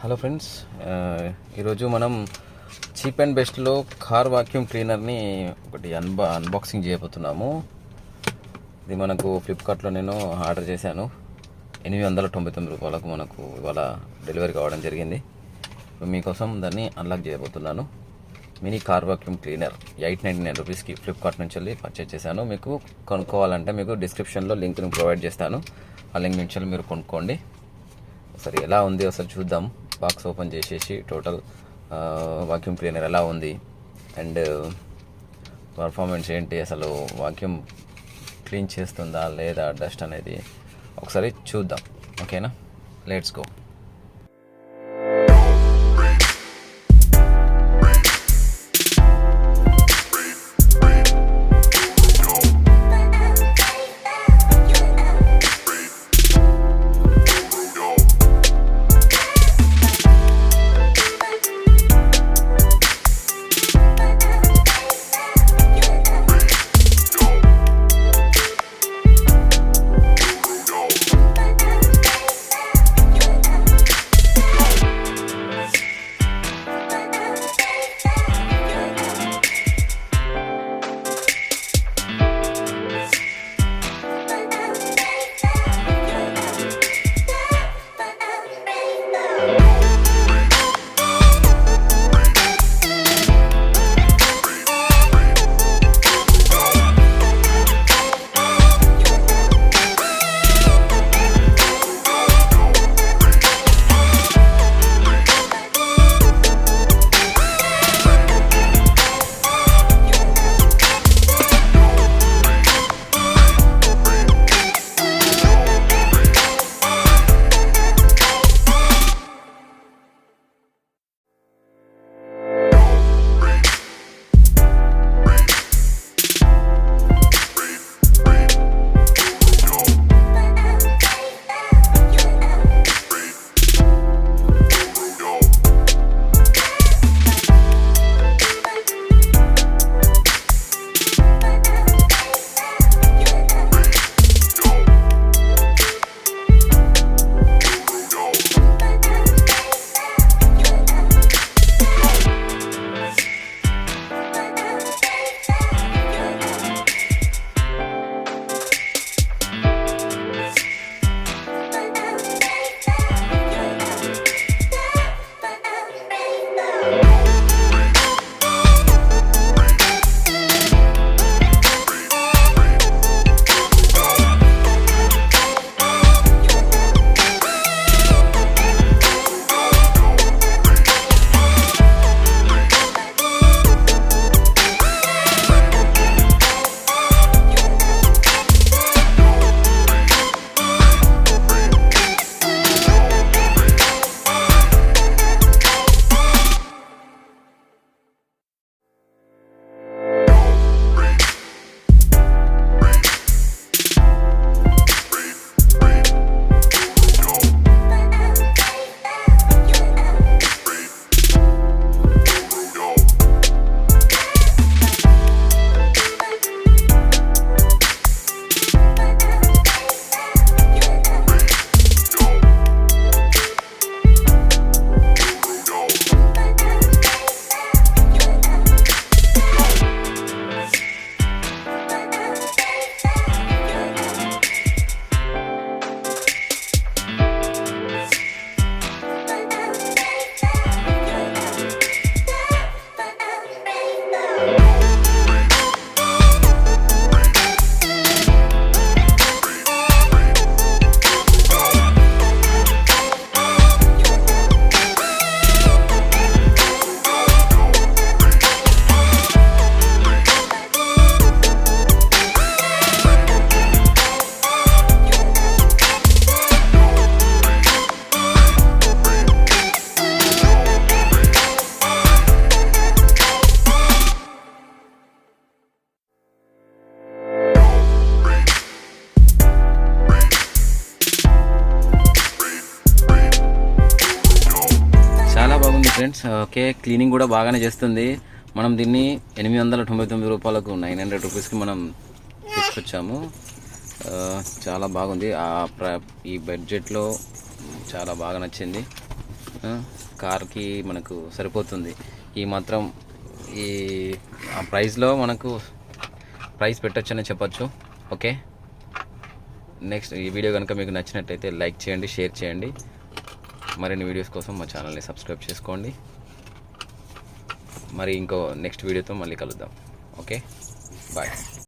Hello friends, ఈరోజు మనం cheap and బెస్ట్లో car vacuum క్లీనర్ని ఒకటి అన్బాక్సింగ్ చేయబోతున్నాము. ఇది మనకు ఫ్లిప్కార్ట్లో నేను ఆర్డర్ చేశాను. 899 రూపాయలకు మనకు ఇవాళ డెలివరీ కావడం జరిగింది. మీకోసం దాన్ని అన్లాక్ చేయబోతున్నాను. మినీ కార్ వాక్యూమ్ క్లీనర్ 899 రూపీస్కి ఫ్లిప్కార్ట్ నుంచి వెళ్ళి పర్చేజ్ చేశాను. మీకు కొనుక్కోవాలంటే మీకు డిస్క్రిప్షన్లో లింక్ని ప్రొవైడ్ చేస్తాను. ఆ లింక్ నుంచి మీరు కొనుక్కోండి. సరే, ఎలా ఉంది ఒకసారి చూద్దాం. బాక్స్ ఓపెన్ చేసేసి టోటల్ వాక్యూమ్ క్లీనర్ ఎలా ఉంది అండ్ పర్ఫార్మెన్స్ ఏంటి, అసలు వాక్యూమ్ క్లీన్ చేస్తుందా లేదా డస్ట్ అనేది ఒకసారి చూద్దాం. ఓకేనా, let's go. Friends, okay, cleaning కూడా బాగానే చేస్తుంది. మనం దీన్ని 899 రూపాయలకు 900 రూపీస్కి మనం తీసుకొచ్చాము. చాలా బాగుంది. ఈ బడ్జెట్లో చాలా బాగా నచ్చింది. కార్కి మనకు సరిపోతుంది. ఈ మాత్రం ఈ ప్రైస్లో మనకు ప్రైస్ పెట్టొచ్చని చెప్పచ్చు. ఓకే, నెక్స్ట్ ఈ వీడియో కనుక మీకు నచ్చినట్లయితే లైక్ చేయండి, షేర్ చేయండి. మరిన్ని వీడియోస్ కోసం మా ఛానల్ని సబ్స్క్రైబ్ చేసుకోండి. మరి ఇంకో నెక్స్ట్ వీడియోతో మళ్ళీ కలుద్దాం. Okay, bye.